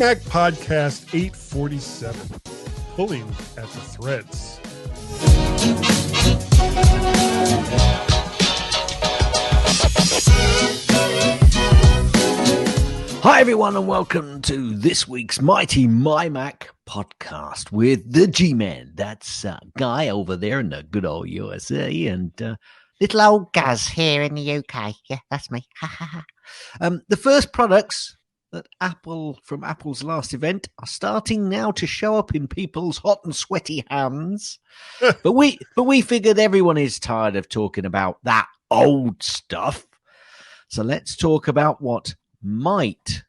MyMac Podcast 847, pulling at the threads. Hi everyone and welcome to this week's mighty MyMac podcast with the G-Man. That's Guy over there in the good old USA and little old Gaz here in the UK. Yeah, that's me. The first products that from Apple's last event are starting now to show up in people's hot and sweaty hands. but we figured everyone is tired of talking about that old stuff. So let's talk about what might,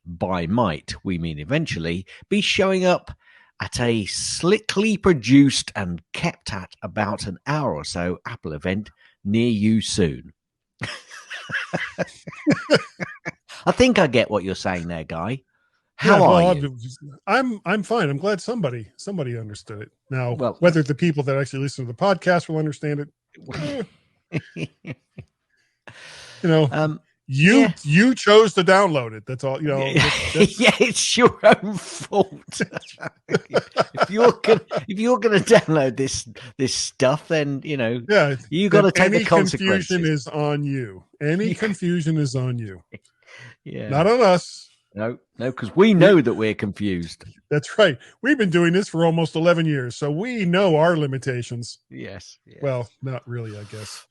by might, we mean eventually, be showing up at a slickly produced and kept at about an hour or so Apple event near you soon. I think I get what you're saying there, Guy. How are you? I'm fine. I'm glad somebody understood it. Now, whether the people that actually listen to the podcast will understand it, you chose to download it. That's all. Yeah, it's your own fault. if you're gonna download this stuff, then you got to take the consequences. Any confusion is on you. Any confusion is on you. Yeah, not on us. No, because we know that we're confused. That's right. We've been doing this for almost 11 years, so we know our limitations. Yes. Well, not really, I guess.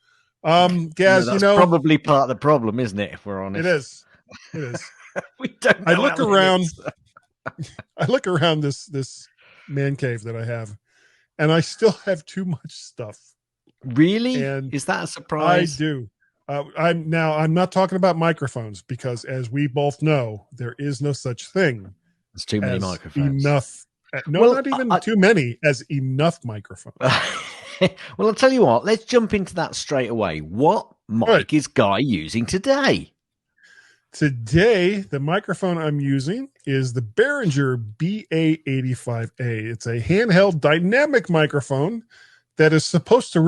Gaz, that's probably part of the problem, isn't it? If we're honest, it is. We don't. I look around this man cave that I have, and I still have too much stuff. Really? And is that a surprise? I do. I'm not talking about microphones because, as we both know, there is no such thing. There's too many microphones. Enough. Not even too many. As enough microphones. Well, I'll tell you what. Let's jump into that straight away. What mic is Guy using today? Today, the microphone I'm using is the Behringer BA85A. It's a handheld dynamic microphone that is supposed to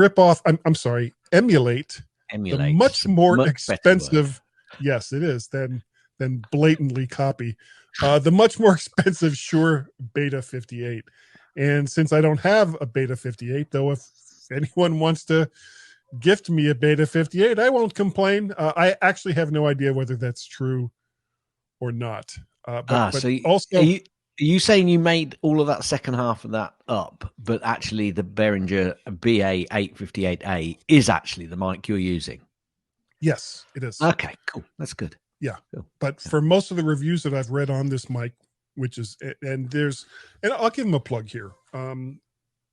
emulate the much more expensive. Yes, it is than blatantly copy the much more expensive Shure Beta 58. And since I don't have a Beta 58, though, if anyone wants to gift me a Beta 58, I won't complain. I actually have no idea whether that's true or not. Are you saying you made all of that second half of that up, but actually the Behringer BA858A is actually the mic you're using? Yes, it is. Okay, cool. That's good. Yeah. Cool. But for most of the reviews that I've read on this mic, and I'll give him a plug here.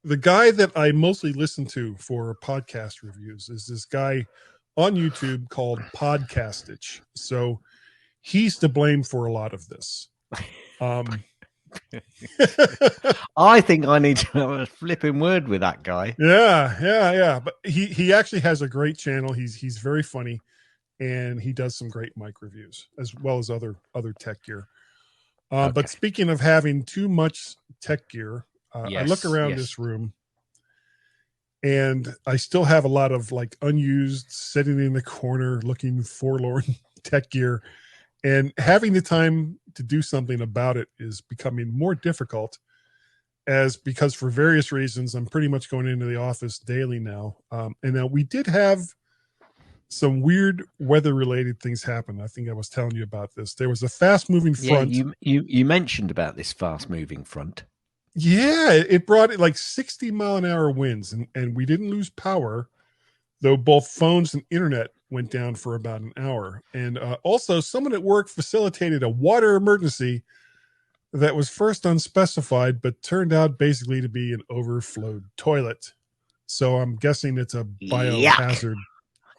The guy that I mostly listen to for podcast reviews is this guy on YouTube called Podcastich. So he's to blame for a lot of this. I think I need to have a flipping word with that guy. Yeah. But he actually has a great channel. He's very funny, and he does some great mic reviews as well as other tech gear. But speaking of having too much tech gear, I look around this room, and I still have a lot of unused, sitting in the corner, looking forlorn tech gear. And having the time to do something about it is becoming more difficult because for various reasons, I'm pretty much going into the office daily now. And now we did have some weird weather-related things happen. I think I was telling you about this. There was a fast-moving front. Yeah, you mentioned about this fast-moving front. Yeah, it brought 60-mile-an-hour winds, and we didn't lose power, though both phones and internet went down for about an hour. And also, someone at work facilitated a water emergency that was first unspecified, but turned out basically to be an overflowed toilet. So I'm guessing it's a biohazard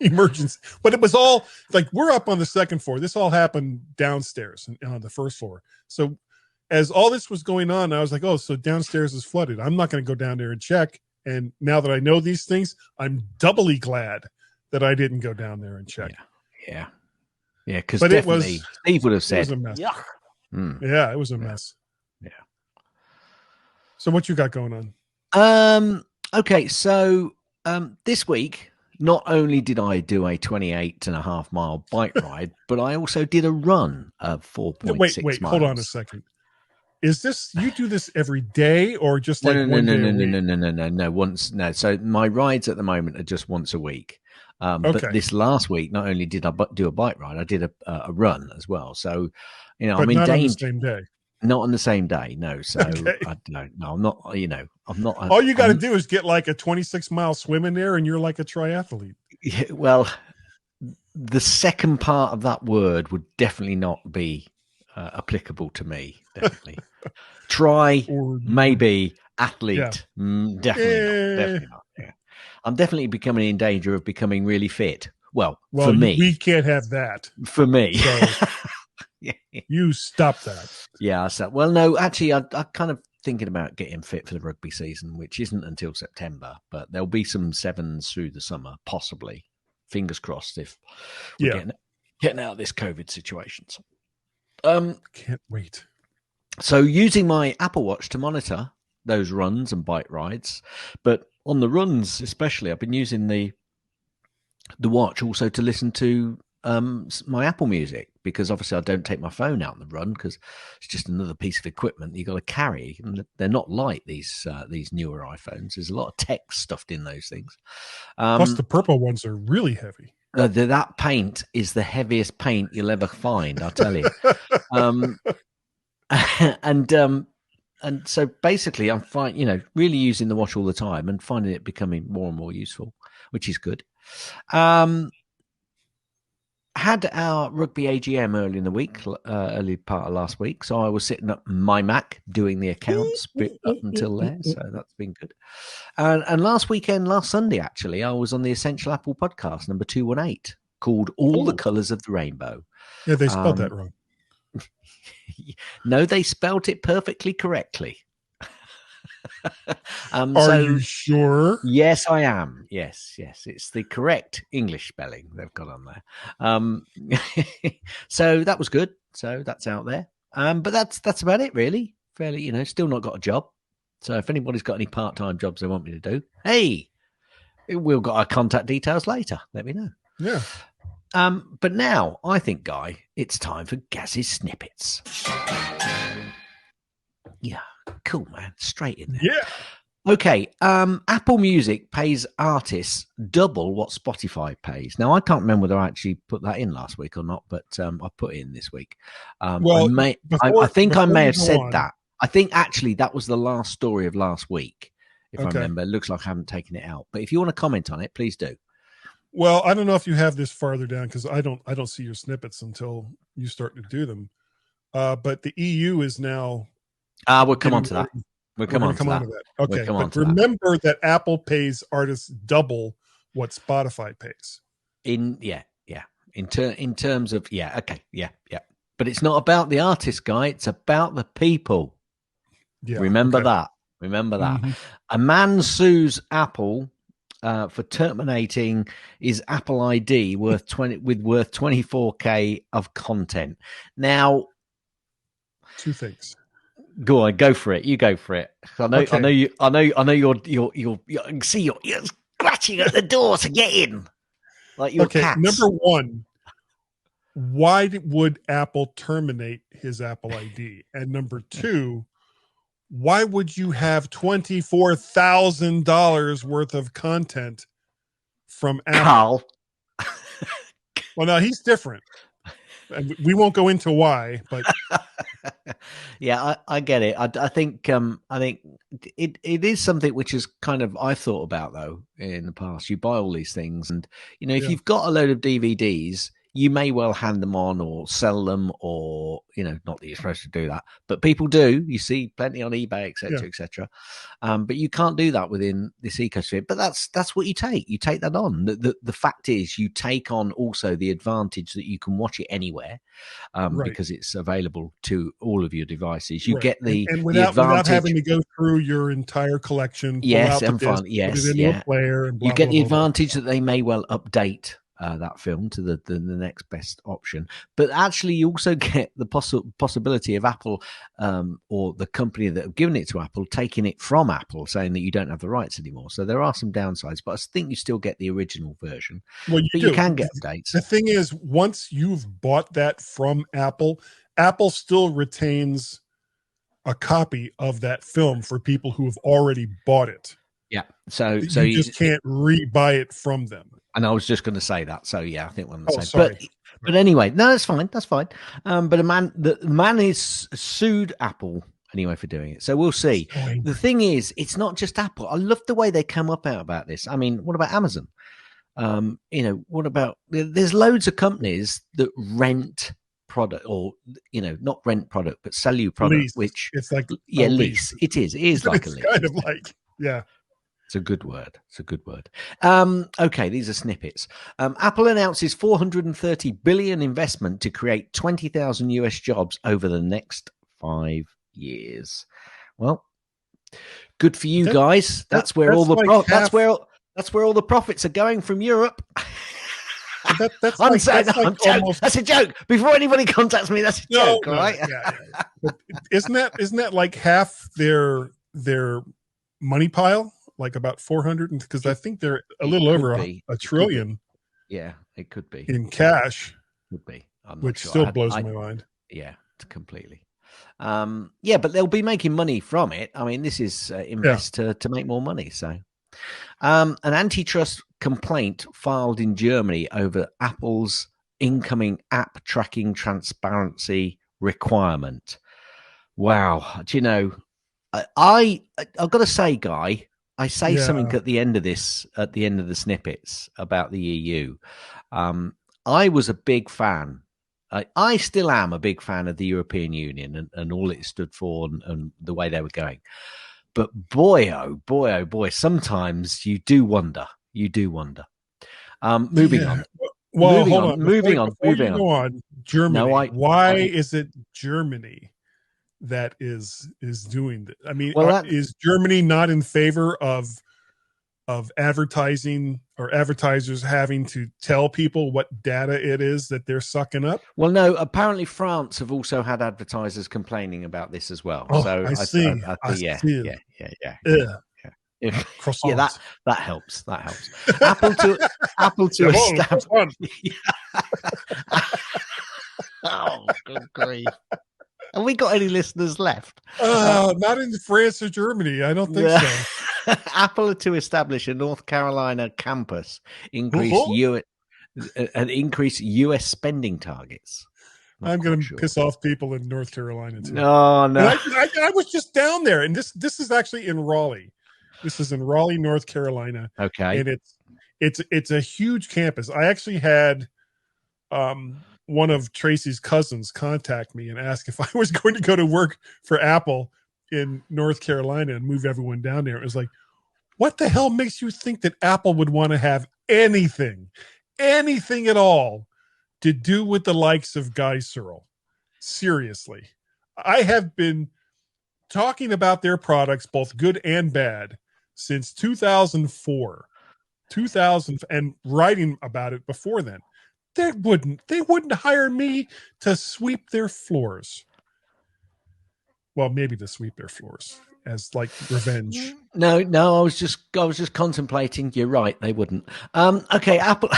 emergency. But it was all we're up on the second floor. This all happened downstairs on the first floor. So as all this was going on, I was like, oh, so downstairs is flooded. I'm not going to go down there and check. And now that I know these things, I'm doubly glad that I didn't go down there and check. Yeah. Because definitely Steve would have said, it was a mess. Yeah, Yeah, it was a mess. Yeah. So what you got going on? Okay, so this week, not only did I do a 28.5 mile bike ride, but I also did a run of 4.6 miles. Wait, hold on a second. is this, you do this every day or just No, like no, no, one no, day no, a no, week? no, no, no, no, no. No. So my rides at the moment are just once a week. But Okay. this last week, not only did I do a bike ride, I did a run as well. So, I'm But in not on the danger. same day. Not on the same day, no. So Okay. I don't know. I'm not. I'm not. All you got to I'm, do is get like a 26-mile swim in there and you're like a triathlete. well, the second part of that word would definitely not be applicable to me. Definitely. Try, Or, maybe, yeah. athlete. Definitely not. Definitely not. Yeah. I'm definitely becoming in danger of becoming really fit. Well, for Well, we me. can't have that. For me. So Yeah. you stop that. Yeah. So, well, no, actually, I kind of thinking about getting fit for the rugby season, which isn't until September, but there'll be some sevens through the summer, possibly. Fingers crossed if we're Yeah. getting out of this COVID situation. Can't wait. So using my Apple Watch to monitor those runs and bike rides, but on the runs especially, I've been using the watch also to listen to my Apple Music, because obviously I don't take my phone out on the run because it's just another piece of equipment that you got to carry. And they're not light, these newer iPhones. There's a lot of tech stuffed in those things. Plus the purple ones are really heavy. That paint is the heaviest paint you'll ever find, I'll tell you. And so basically I'm really using the watch all the time and finding it becoming more and more useful, which is good. Had our rugby AGM early in the week, early part of last week. So I was sitting at MyMac doing the accounts up until there. So that's been good. And last Sunday, actually, I was on the Essential Apple podcast number 218 called All the Colors of the Rainbow. Yeah, they spelled that wrong. No, they spelt it perfectly correctly. Are you sure? Yes, I am. Yes. It's the correct English spelling they've got on there. So that was good. So that's out there. But that's about it, really. Fairly, still not got a job. So if anybody's got any part-time jobs they want me to do, hey, we'll got our contact details later. Let me know. Yeah. But now I think, Guy, it's time for Gaz's snippets. Yeah, cool, man. Straight in there. Yeah. Okay. Apple Music pays artists double what Spotify pays. Now, I can't remember whether I actually put that in last week or not, but I put it in this week. Well, I think I may have said that. I think actually that was the last story of last week, if I remember. It looks like I haven't taken it out. But if you want to comment on it, please do. Well, I don't know if you have this farther down because I don't see your snippets until you start to do them. But the EU is now. We'll come on to that. We'll come on to that. Okay, but remember that Apple pays artists double what Spotify pays. In terms of okay, yeah. But it's not about the artist, Guy. It's about the people. Yeah, remember that. Mm-hmm. A man sues Apple for terminating his Apple ID worth 24K of content. Now, two things. Go on, go for it. You go for it. I know you're see you're scratching at the door to get in. Like your cats. Number one, why would Apple terminate his Apple ID? And number two, why would you have $24,000 worth of content from Apple? Carl. Well, no, he's different. And we won't go into why, but yeah, I get it. I think it is something which is kind of I've thought about though in the past. You buy all these things, and if you've got a load of DVDs, you may well hand them on or sell them, or not that you're supposed to do that, but people do. You see plenty on eBay, etc., etc. But you can't do that within this ecosystem. But that's what you take. You take that on. The fact is, you take on also the advantage that you can watch it anywhere, because it's available to all of your devices. You get the without having to go through your entire collection. Yes, and fun. Yes, put it into a player, and you get the advantage that they may well update that film to the next best option, but actually you also get the possibility of Apple or the company that have given it to Apple taking it from Apple, saying that you don't have the rights anymore. So there are some downsides, but I think you still get the original version. Well, you can get updates. The thing is, once you've bought that from Apple, Apple still retains a copy of that film for people who have already bought it. Yeah. So You just can't re-buy it from them. And I was just going to say that. So yeah, I think we're on the same. Sorry. But anyway, no, that's fine. That's fine. But the man is sued Apple anyway for doing it. So we'll see. The thing is, it's not just Apple. I love the way they come up out about this. I mean, what about Amazon? What about there's loads of companies that rent product, or not rent product, but sell you product, lease. which it's like lease. It is like a lease. Kind of like, yeah. It's a good word. Okay, these are snippets. Apple announces $430 billion investment to create 20,000 US jobs over the next 5 years. Well, good for you guys. That's where all the that's where all the profits are going from Europe. That's a joke. Before anybody contacts me, that's a joke, right? Yeah. But isn't that like half their money pile? Like about 400, because I think they're a little over a trillion. Yeah, it could be in cash. Could be, which still blows my mind. Yeah, completely. But they'll be making money from it. I mean, this is invest to make more money. So, an antitrust complaint filed in Germany over Apple's incoming app tracking transparency requirement. Wow, do you know? I've got to say, Guy. I say something at the end of the snippets about the EU. I was a big fan. I still am a big fan of the European Union and all it stood for and the way they were going. But boy, oh boy, sometimes you do wonder. Moving on. Well, hold on. Moving on. Germany. Why is it Germany that is doing that? I mean, is Germany not in favor of advertising or advertisers having to tell people what data it is that they're sucking up? Well, no, apparently France have also had advertisers complaining about this as well. So I see. Yeah. Yeah, that helps. Apple to establish. Oh, good grief. Have we got any listeners left? Not in France or Germany. I don't think so. Apple to establish a North Carolina campus, increase US spending targets. I'm going to piss off people in North Carolina too. No. I was just down there, and this is actually in Raleigh. This is in Raleigh, North Carolina. Okay, and it's a huge campus. I actually had one of Tracy's cousins contact me and ask if I was going to go to work for Apple in North Carolina and move everyone down there. It was like, what the hell makes you think that Apple would want to have anything at all to do with the likes of Guy Searle? Seriously. I have been talking about their products, both good and bad, since 2004, and writing about it before then. They wouldn't hire me to sweep their floors. Well, maybe to sweep their floors as like revenge. No, I was just contemplating. You're right, they wouldn't. Okay, Apple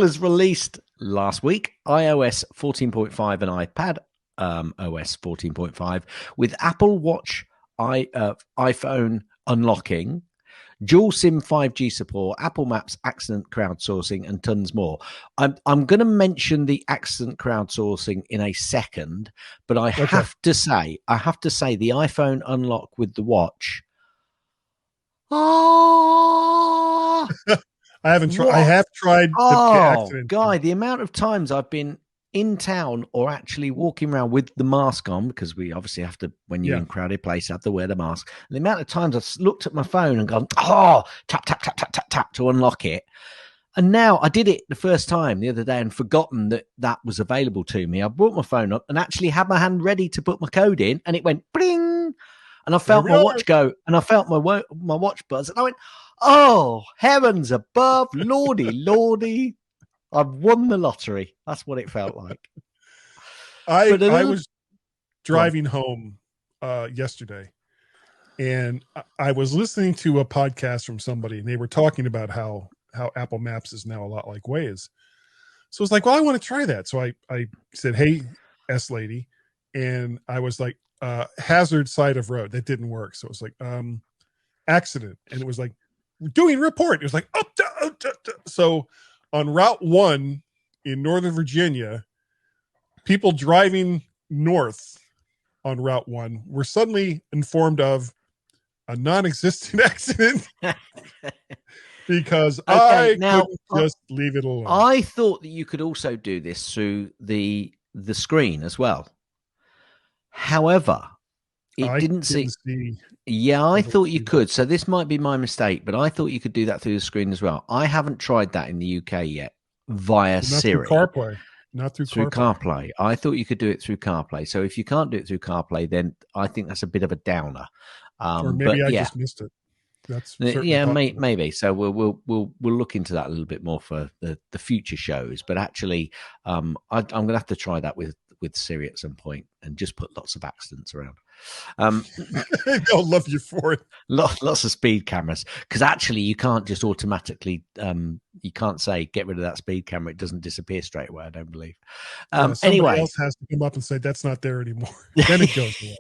has released last week iOS 14.5 and iPad OS 14.5 with Apple Watch, iPhone unlocking, dual SIM 5G support, Apple Maps accident crowdsourcing, and tons more. I'm going to mention the accident crowdsourcing in a second, but I have to say the iPhone unlock with the watch. Oh, I haven't tried. I have tried. Guy, the amount of times I've been in town or actually walking around with the mask on, because we obviously have to, when you're in a crowded place, have to wear the mask. And the amount of times I've looked at my phone and gone, tap, tap, tap, tap, tap, tap to unlock it. And now I did it the first time the other day and forgotten that was available to me. I brought my phone up and actually had my hand ready to put my code in, and it went bling. And I felt my watch go, and I felt my watch buzz. And I went, oh, heavens above, lordy. I've won the lottery. That's what it felt like. I was driving home yesterday, and I was listening to a podcast from somebody, and they were talking about how Apple Maps is now a lot like Waze. So I was like, well, I want to try that. So I said, hey, S lady. And I was like, hazard side of road that didn't work. So it was like accident, and it was like doing report. It was like so on Route 1 in Northern Virginia, people driving north on Route 1 were suddenly informed of a non-existent accident because I couldn't just leave it alone. I thought that you could also do this through the screen as well. However, it didn't see. Yeah, I thought you could. So this might be my mistake, but I thought you could do that through the screen as well. I haven't tried that in the UK yet via Siri. Not through CarPlay. I thought you could do it through CarPlay. So if you can't do it through CarPlay, then I think that's a bit of a downer. Or maybe I just missed it. That's maybe. So we'll look into that a little bit more for the future shows. But actually, I'm going to have to try that with Siri at some point and just put lots of accidents around. They'll love you for it. Lots of speed cameras, because actually you can't just automatically you can't say get rid of that speed camera. It doesn't disappear straight away, I don't believe. Anyway, else has to come up and say that's not there anymore. Then it goes away.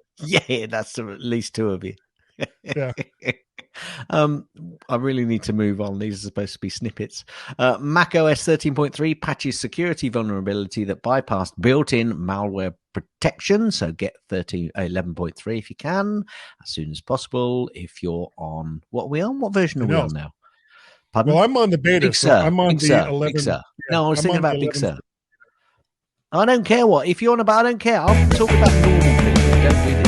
Yeah, that's at least two of you. Yeah. I really need to move on. These are supposed to be snippets. Mac OS 13.3 patches security vulnerability that bypassed built-in malware protection. So get 11.3 if you can, as soon as possible. If you're on, what are we on? What version are we on now? Pardon? Well, I'm on the beta. Big Sur. I'm on the 11. Big Sur. Yeah, no, I was thinking about Big Sur. I don't care what. If you're on about, I don't care. I'll talk about normal things. Don't do this.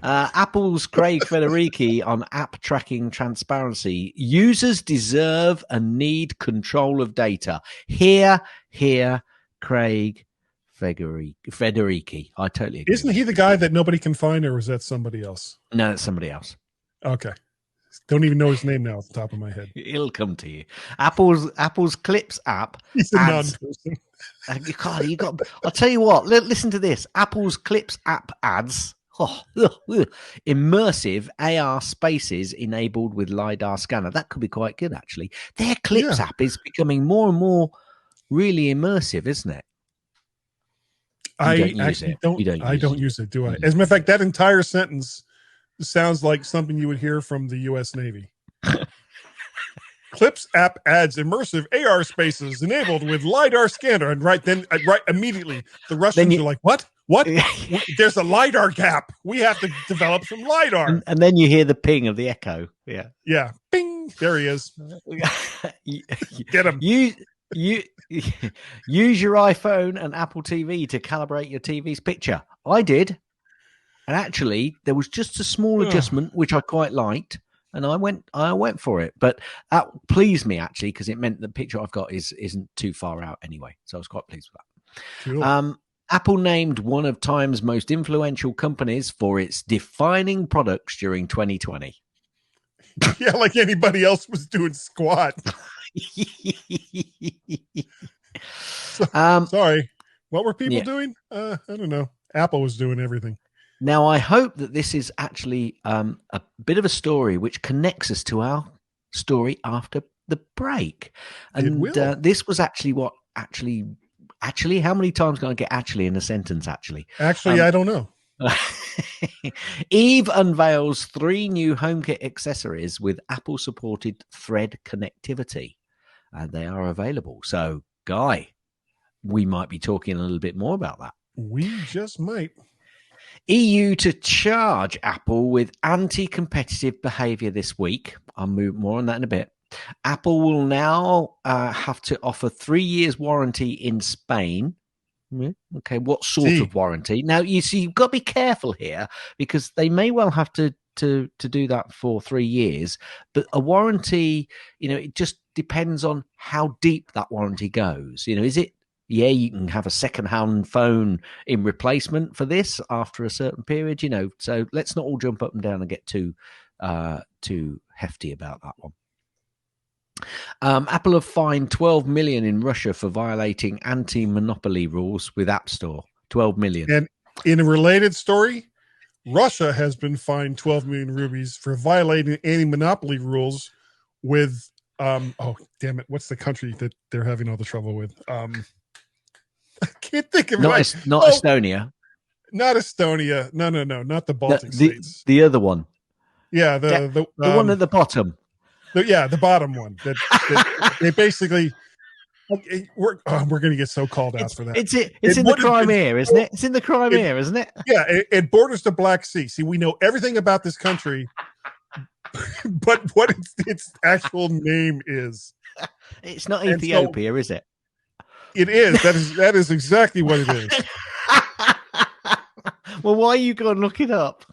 Apple's Craig Federighi on app tracking transparency. Users deserve and need control of data. Here, Craig Federighi. I totally agree. Isn't he the guy that nobody can find, or was that somebody else? No, it's somebody else. Okay. Don't even know his name now off the top of my head. It'll come to you. Apple's Clips app. He's a non-person. You got. I'll tell you what. Listen to this. Apple's Clips app adds immersive AR spaces enabled with LiDAR scanner. That could be quite good, actually. Their Clips app is becoming more and more really immersive, isn't it? I don't use it, do I? As a matter of fact, that entire sentence sounds like something you would hear from the U.S. Navy. Clips app adds immersive AR spaces enabled with LiDAR scanner. And right immediately, the Russians are like, what? What? There's a LiDAR gap. We have to develop some LiDAR. And then you hear the ping of the echo. Yeah. Yeah. Bing. There he is. Get him. Use your iPhone and Apple TV to calibrate your TV's picture. I did. And actually, there was just a small adjustment, which I quite liked. And I went for it. But that pleased me, actually, because it meant the picture I've got isn't too far out anyway. So I was quite pleased with that. Cool. Apple named one of Time's most influential companies for its defining products during 2020. Yeah, like anybody else was doing squat. Sorry. What were people doing? I don't know. Apple was doing everything. Now, I hope that this is actually a bit of a story which connects us to our story after the break. And this was actually what actually, how many times can I get actually in a sentence, actually? Actually, I don't know. Eve unveils 3 new HomeKit accessories with Apple-supported Thread connectivity. And they are available. So, Guy, we might be talking a little bit more about that. We just might. EU to charge Apple with anti-competitive behavior this week. I'll move more on that in a bit. Apple will now have to offer 3 years warranty in Spain. Okay, what sort of warranty? Now, you see, you've got to be careful here because they may well have to do that for 3 years. But a warranty, it just depends on how deep that warranty goes. Is it, you can have a second-hand phone in replacement for this after a certain period, So let's not all jump up and down and get too hefty about that one. Apple have fined 12 million in Russia for violating anti-monopoly rules with App Store. 12 million. And in a related story, Russia has been fined 12 million rupees for violating anti-monopoly rules with what's the country that they're having all the trouble with? I can't can't think of not it. not Estonia. Not Estonia. No, not the Baltic states. The other one. Yeah, the one at the bottom. The bottom one. That they basically. Okay, we're going to get so called out for that. It's in the Crimea, isn't it? It's in the Crimea, isn't it? Yeah, it borders the Black Sea. See, we know everything about this country, but what its actual name is. It's not Ethiopia, is it? It is. That is exactly what it is. Well, why are you going to look it up?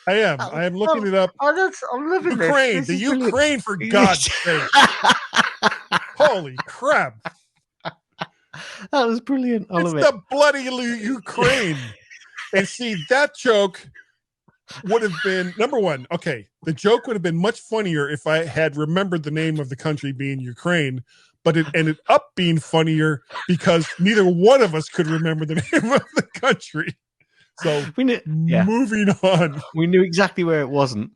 I am looking it up. I'm living Ukraine. The Ukraine, for God's sake. Holy crap. That was brilliant. It's the bloody Ukraine. And see, that joke would have been, number one, okay, the joke would have been much funnier if I had remembered the name of the country being Ukraine, but it ended up being funnier because neither one of us could remember the name of the country. So moving on. We knew exactly where it wasn't.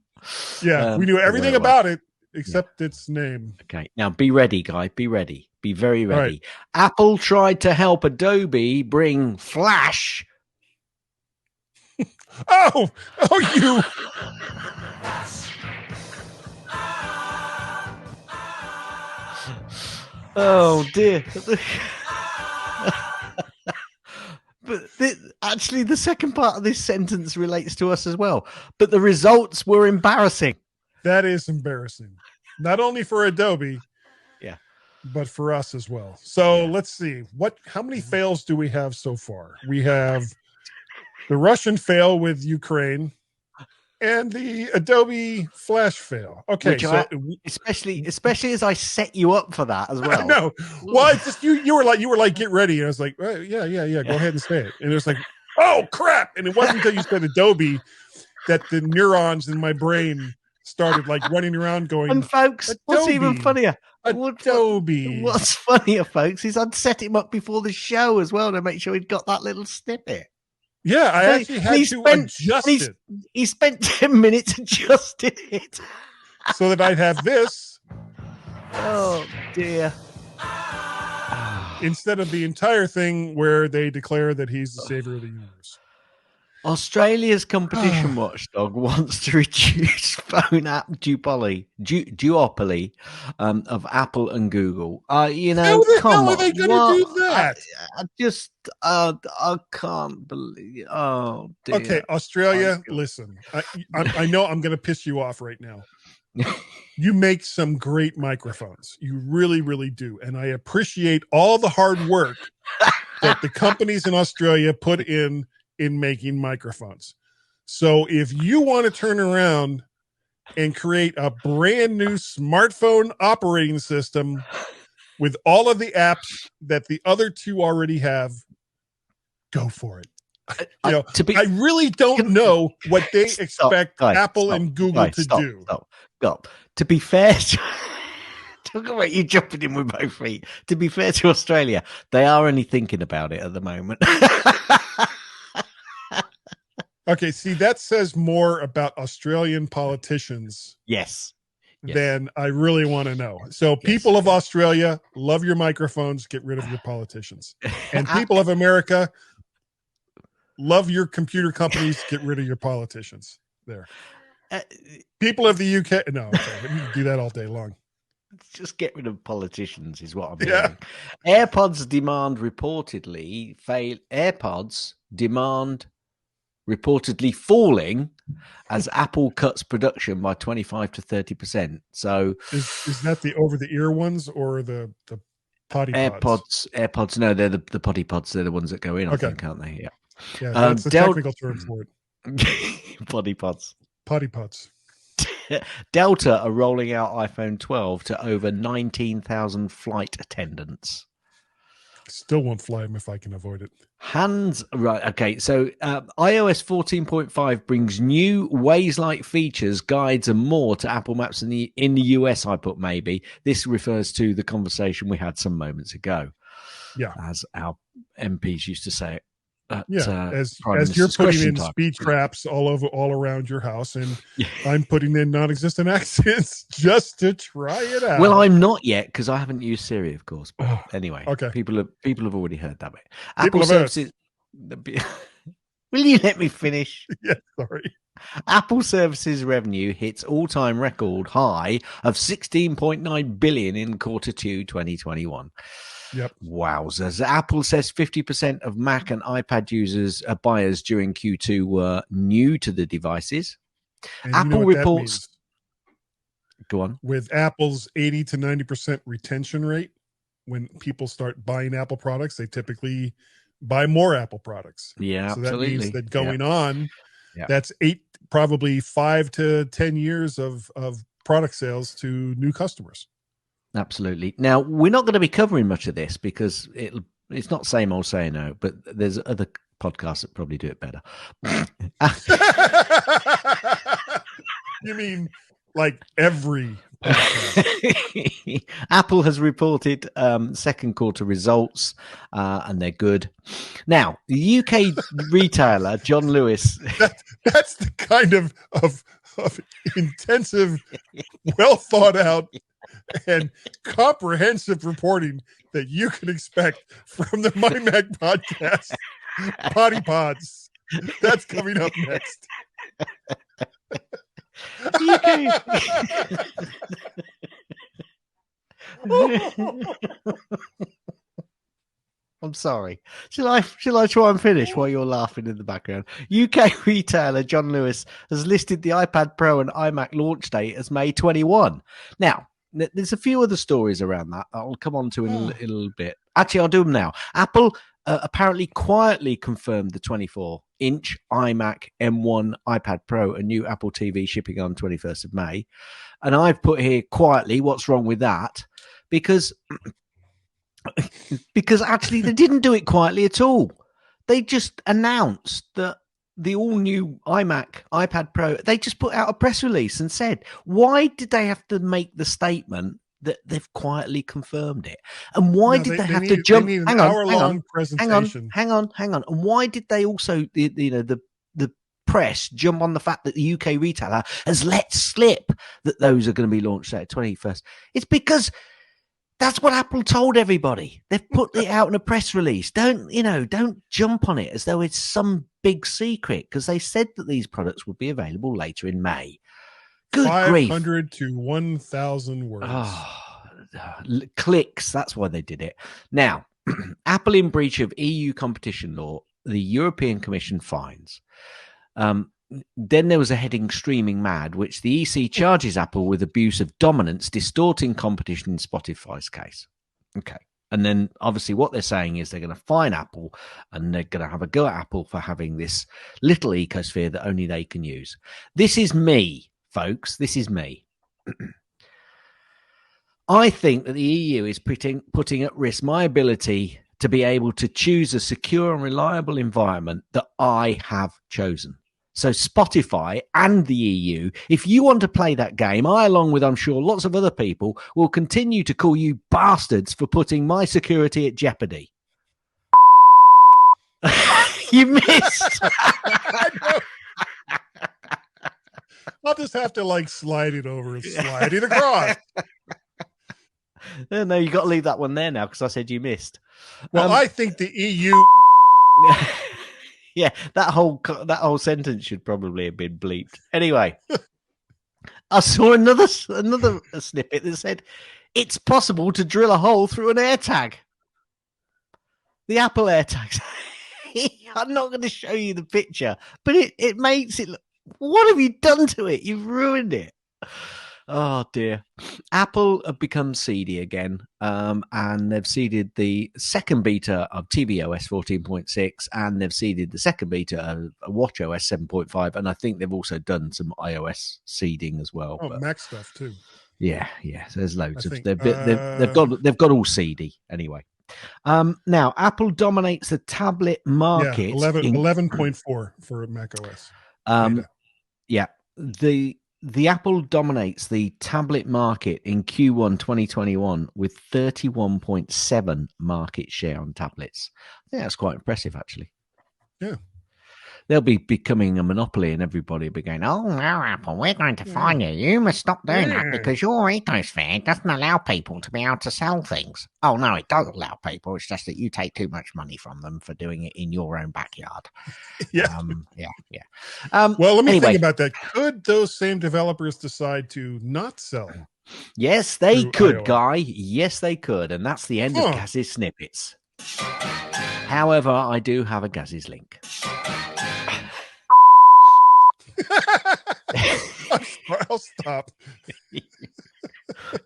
Yeah, we knew everything about it except its name. Okay, now be ready, guy. Be ready. Be very ready. Right. Apple tried to help Adobe bring Flash. Oh, you. Oh, dear. But actually, the second part of this sentence relates to us as well. But the results were embarrassing. That is embarrassing. Not only for Adobe, but for us as well. So let's see. How many fails do we have so far? We have the Russian fail with Ukraine and the Adobe Flash fail. Okay, especially as I set you up for that as well. No, well, it's just you were like get ready, and I was like, oh, yeah, go ahead and say it. And it was like, oh crap! And it wasn't until you said Adobe that the neurons in my brain started like running around going. And folks, Adobe, what's even funnier? Adobe. What's funnier, folks, is I'd set him up before the show as well to make sure he'd got that little snippet. Yeah, I actually had to adjust it. He spent 10 minutes adjusting it. So that I'd have this. Oh, dear. Instead of the entire thing where they declare that he's the savior of the universe. Australia's competition watchdog wants to reduce phone app duopoly of Apple and Google. How the hell are they going to do that? I can't believe. Oh, dear. Okay, Australia, listen. I know I'm going to piss you off right now. You make some great microphones. You really, really do. And I appreciate all the hard work that the companies in Australia put in making microphones. So if you want to turn around and create a brand new smartphone operating system with all of the apps that the other two already have, go for it. I really don't know what they expect Apple and Google to do. Stop. To be fair, talk about you jumping in with both feet. To be fair to Australia, they are only thinking about it at the moment. Okay, see, that says more about Australian politicians. Yes. Than I really want to know. So people of Australia, love your microphones, get rid of your politicians. And people of America, love your computer companies, get rid of your politicians. There. People of the UK, no, okay, you can do that all day long. Just get rid of politicians is what I'm hearing. AirPods demand reportedly falling as Apple cuts production by 25 to 30%. So is that the over-the-ear ones or the potty pods? AirPods, no, they're the potty pods. They're the ones that go in, I think, aren't they? Yeah, that's the technical term for it. Potty pods. Potty pods. Delta are rolling out iPhone 12 to over 19,000 flight attendants. Still won't fly them if I can avoid it. Right. Okay. So iOS 14.5 brings new Waze-like features, guides, and more to Apple Maps in the US. I put maybe this refers to the conversation we had some moments ago. Yeah, as our MPs used to say it. as private you're putting in time. speed traps all around your house, and I'm putting in non-existent accents just to try it out. Well, I'm not yet because I haven't used Siri, of course. But anyway, okay. People have already heard that bit. People Apple services. Will you let me finish? Yeah, sorry. Apple services revenue hits all-time record high of 16.9 billion in Q2 2021. Yep. Wowzers. Apple says 50% of Mac and iPad buyers during Q2 were new to the devices. And Apple reports. Go on. With Apple's 80 to 90% retention rate, when people start buying Apple products, they typically buy more Apple products. Yeah, so absolutely. that means that going on, that's probably 5 to 10 years of product sales to new customers. Absolutely. Now, we're not going to be covering much of this because it's not same old say no, but there's other podcasts that probably do it better. You mean like every podcast? Apple has reported second quarter results, and they're good. Now, the UK retailer John Lewis. That's the kind of intensive, well thought out, and comprehensive reporting that you can expect from the MyMac podcast. Potty Pods. That's coming up next. I'm sorry. Shall I try and finish while you're laughing in the background? UK retailer John Lewis has listed the iPad Pro and iMac launch date as May 21. Now, there's a few other stories around that I'll come on to in a little bit. Actually, I'll do them now. Apple apparently quietly confirmed the 24-inch iMac M1 iPad Pro, a new Apple TV shipping on 21st of May. And I've put here quietly, what's wrong with that? Because actually they didn't do it quietly at all. They just announced that the all-new iPad Pro, they just put out a press release and said, why did they have to make the statement that they've quietly confirmed it? And why did they have to jump? Hang on. And why did they also, the press jump on the fact that the UK retailer has let slip that those are going to be launched at 21st? It's because that's what Apple told everybody. They've put it out in a press release. Don't jump on it as though it's some big secret, because they said that these products would be available later in May. Good 500 to 1,000 words. Clicks. That's why they did it. Now, Apple in breach of EU competition law, the European Commission fines. Then there was a heading Streaming Mad, which the EC charges Apple with abuse of dominance, distorting competition in Spotify's case. Okay. And then obviously what they're saying is they're going to fine Apple, and they're going to have a go at Apple for having this little ecosphere that only they can use. This is me, folks. This is me. I think that the EU is putting at risk my ability to be able to choose a secure and reliable environment that I have chosen. So Spotify and the EU, if you want to play that game, I, along with I'm sure lots of other people, will continue to call you bastards for putting my security at jeopardy. You missed. I'll just have to slide it over and slide it across. No, you got to leave that one there now because I said you missed. Well, I think the EU. Yeah, that whole sentence should probably have been bleeped. Anyway, I saw another snippet that said it's possible to drill a hole through an AirTag. The Apple AirTags. I'm not going to show you the picture, but it makes it look. What have you done to it? You've ruined it. Oh dear. Apple have become seedy again, and they've seeded the second beta of tvOS 14.6, and they've seeded the second beta of watchOS 7.5, and I think they've also done some iOS seeding as well. Oh, Mac stuff too. Yeah. So there's loads of. They've got all seedy anyway. Now Apple dominates the tablet market. 11.4 for Mac OS. The Apple dominates the tablet market in Q1 2021 with 31.7 market share on tablets. I think that's quite impressive, actually. Yeah. They'll be becoming a monopoly, and everybody will be going, "Oh no, Apple, we're going to fine you. You must stop doing that because your ecosphere doesn't allow people to be able to sell things." Oh no, it does allow people. It's just that you take too much money from them for doing it in your own backyard. Yeah. Yeah. Well, let me anyway, think about that. Could those same developers decide to not sell? Yes, they could, iOS? Guy. Yes, they could. And that's the end of Gaz's snippets. However, I do have a Gaz's link. I'll stop.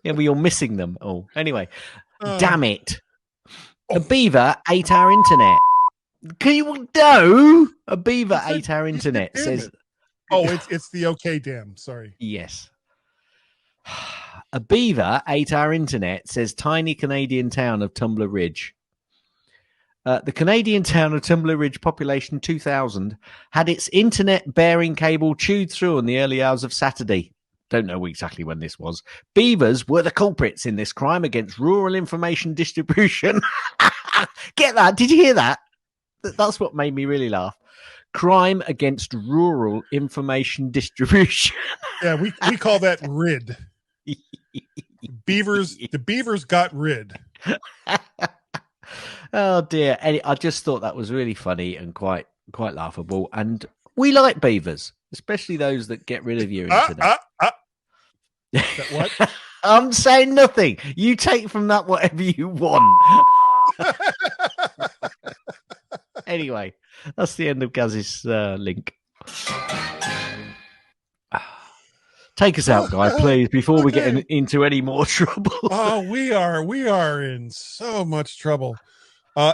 Yeah, but you're missing them all. Anyway, damn it. A beaver ate our internet. Can you know? A beaver ate our internet. Says, it's the OK dam. Sorry. Yes. A beaver ate our internet, says tiny Canadian town of Tumbler Ridge. The Canadian town of Tumbler Ridge, population 2,000, had its internet-bearing cable chewed through in the early hours of Saturday. Don't know exactly when this was. Beavers were the culprits in this crime against rural information distribution. Get that? Did you hear that? That's what made me really laugh. Crime against rural information distribution. Yeah, we call that RID. The beavers got rid. Oh dear. I just thought that was really funny and quite laughable. And we like beavers, especially those that get rid of your internet. What? I'm saying nothing. You take from that whatever you want. Anyway, that's the end of Gaz's link. Take us out, Guy, please, before we get into any more trouble. Oh, we are in so much trouble.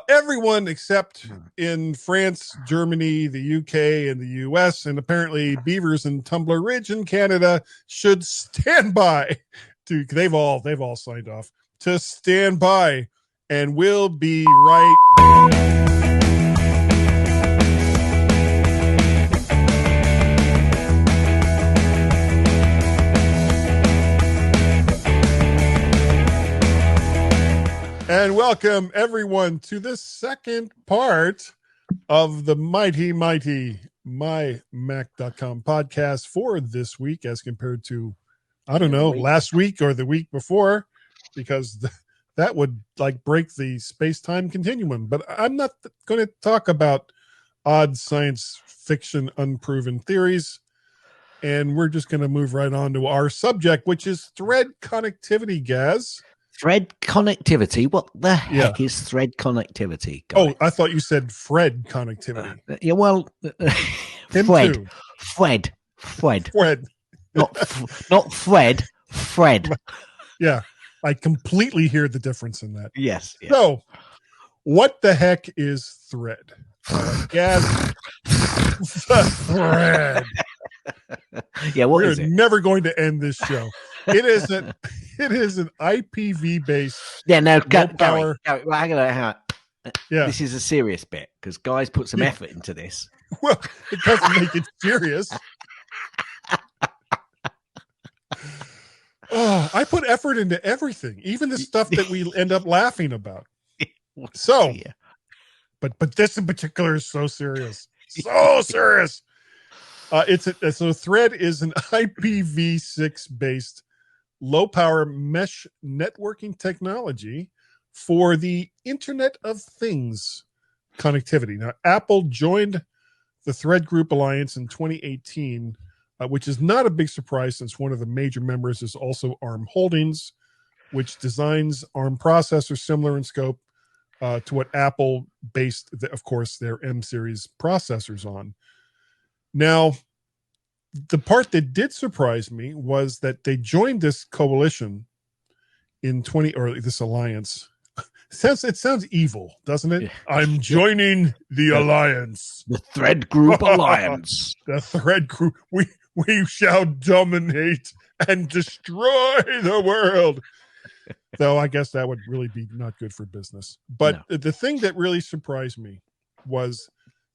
Everyone except in France, Germany, the UK, and the US, and apparently beavers in Tumbler Ridge in Canada should stand by. They've all signed off to stand by, and we'll be right. And welcome, everyone, to the second part of the mighty MyMac.com podcast for this week as compared to, I don't know, last week or the week before, because that would break the space-time continuum. But I'm not going to talk about odd science fiction unproven theories. And we're just going to move right on to our subject, which is thread connectivity, Gaz. Thread connectivity? What the heck is thread connectivity, Guy? Oh, I thought you said Fred connectivity. Yeah, well, Fred. Not Fred. Fred. Yeah, I completely hear the difference in that. Yes. Yeah. So, what the heck is thread? Yes, thread. Yeah, We're never going to end this show. It is an IPv based. Yeah, no, Gary, hang on. Yeah, this is a serious bit because Guy's put some effort into this. Well, it doesn't make it serious. Oh, I put effort into everything, even the stuff that we end up laughing about. So, but this in particular is so serious, so serious. So Thread is an IPv6 based low power mesh networking technology for the Internet of Things connectivity. Now, Apple joined the Thread Group Alliance in 2018, which is not a big surprise since one of the major members is also ARM Holdings, which designs ARM processors similar in scope to what Apple based, of course, their M series processors on. Now, the part that did surprise me was that they joined this coalition or this alliance. It sounds evil, doesn't it? Yeah. I'm joining the alliance. The Thread Group Alliance. The Thread Group. We shall dominate and destroy the world. Though I guess that would really be not good for business. But the thing that really surprised me was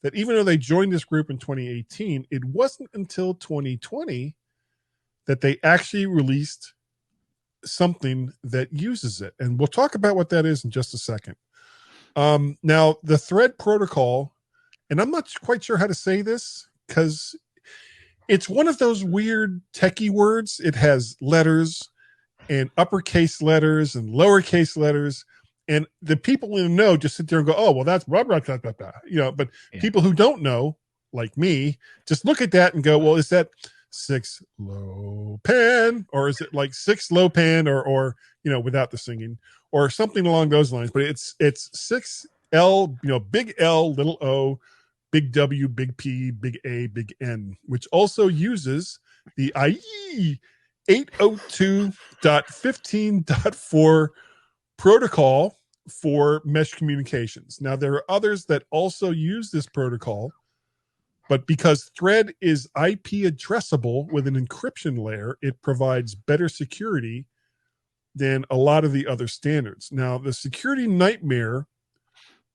that even though they joined this group in 2018, it wasn't until 2020 that they actually released something that uses it. And we'll talk about what that is in just a second. Now, the Thread protocol and I'm not quite sure how to say this because it's one of those weird techie words. It has letters and uppercase letters and lowercase letters. And the people in the know just sit there and go, oh, well, that's blah, blah, blah, blah, blah. But people who don't know, like me, just look at that and go, well, is that 6 low pan, or is it like 6 low pan, or without the singing, or something along those lines? But it's 6L, big L, little O, big W, big P, big A, big N, which also uses the IE 802.15.4 protocol for mesh communications. Now, there are others that also use this protocol, but because Thread is IP addressable with an encryption layer, it provides better security than a lot of the other standards. Now, the security nightmare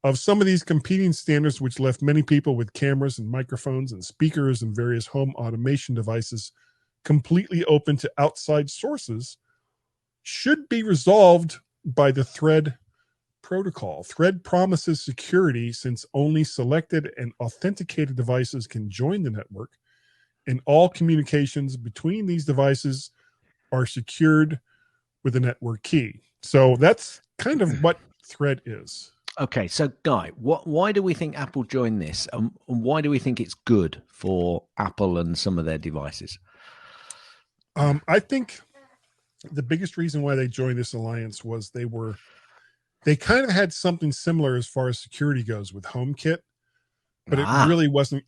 of some of these competing standards, which left many people with cameras and microphones and speakers and various home automation devices completely open to outside sources, should be resolved by the Thread protocol. Thread promises security since only selected and authenticated devices can join the network, and all communications between these devices are secured with a network key. So that's kind of what Thread is. Okay, so Guy, why do we think Apple joined this, and why do we think it's good for Apple and some of their devices? I think the biggest reason why they joined this alliance was they kind of had something similar as far as security goes with HomeKit, but it really wasn't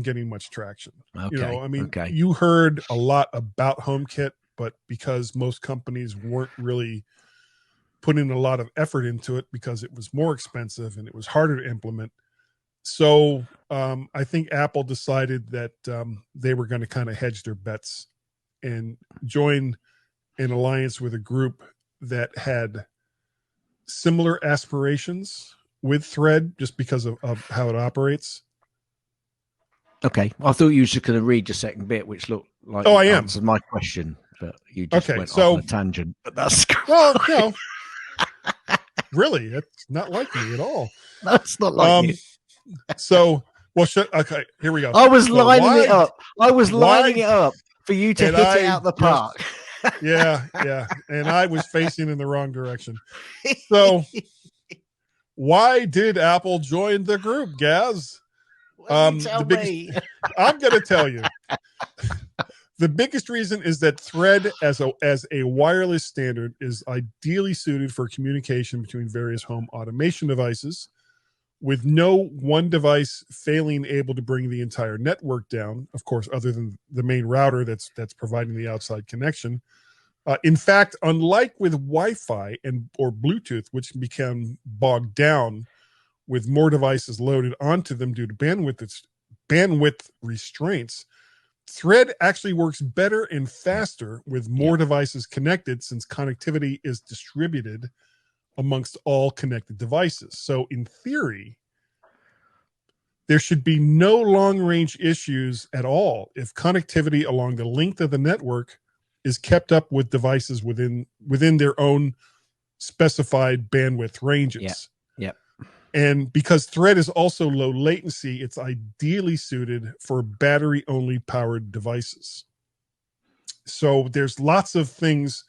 getting much traction. Okay. You heard a lot about HomeKit, but because most companies weren't really putting a lot of effort into it because it was more expensive and it was harder to implement. So I think Apple decided that they were going to kind of hedge their bets and join an alliance with a group that had similar aspirations with Thread just because of how it operates. Okay. I thought you were just going to read your second bit, which looked like answered my question, but you just went off on a tangent. But that's cool. Well, no. Really, it's not like me at all. No, it's not like you. So, okay, here we go. I was lining it up. I was lining it up for you to hit it out the park. Yeah. And I was facing in the wrong direction. So, why did Apple join the group, Gaz? I'm going to tell you. The biggest reason is that Thread as a wireless standard is ideally suited for communication between various home automation devices, with no one device failing able to bring the entire network down, of course, other than the main router that's providing the outside connection. In fact, unlike with Wi-Fi or Bluetooth, which can become bogged down with more devices loaded onto them due to bandwidth restraints, Thread actually works better and faster with more devices connected, since connectivity is distributed amongst all connected devices. So in theory, there should be no long-range issues at all if connectivity along the length of the network is kept up with devices within their own specified bandwidth ranges. Yeah. And because Thread is also low latency, it's ideally suited for battery-only powered devices. So there's lots of things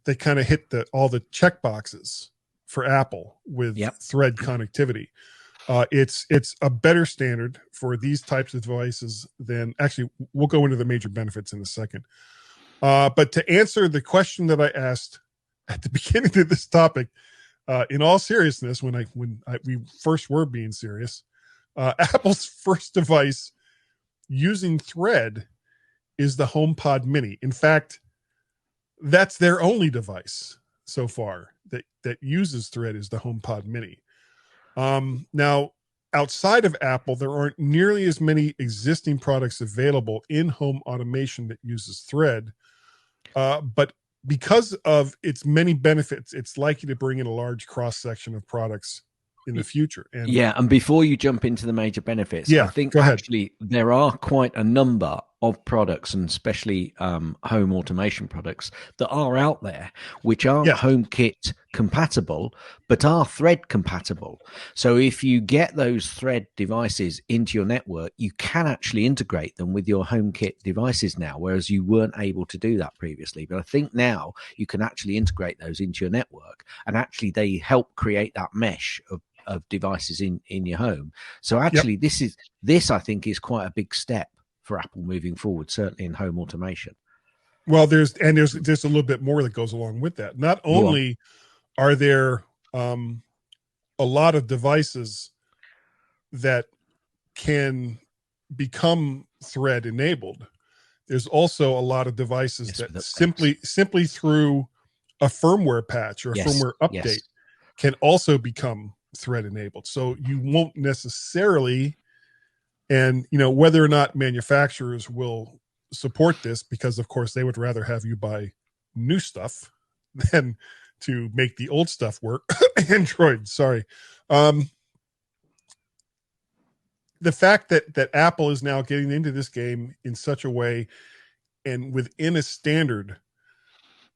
that kind of hit all the check boxes for Apple with Thread connectivity. It's a better standard for these types of devices than, actually, we'll go into the major benefits in a second. But to answer the question that I asked at the beginning of this topic, in all seriousness, when we first were being serious, Apple's first device using Thread is the HomePod Mini. In fact, that's their only device so far that uses Thread is the HomePod Mini. Now, outside of Apple, there aren't nearly as many existing products available in home automation that uses Thread, but because of its many benefits, it's likely to bring in a large cross-section of products in the future. And before you jump into the major benefits, I think actually there are quite a number of products, and especially home automation products that are out there, which aren't Yes. HomeKit compatible, but are Thread compatible. So if you get those Thread devices into your network, you can actually integrate them with your HomeKit devices now, whereas you weren't able to do that previously. But I think now you can actually integrate those into your network, and actually they help create that mesh of devices in your home. So actually, this I think is quite a big step for Apple moving forward, certainly in home automation. Well, there's a little bit more that goes along with that. Not only are there a lot of devices that can become Thread enabled, there's also a lot of devices that simply through a firmware patch or a firmware update can also become Thread enabled. So you won't necessarily, and whether or not manufacturers will support this, because of course they would rather have you buy new stuff than to make the old stuff work. Android, sorry. The fact that Apple is now getting into this game in such a way and within a standard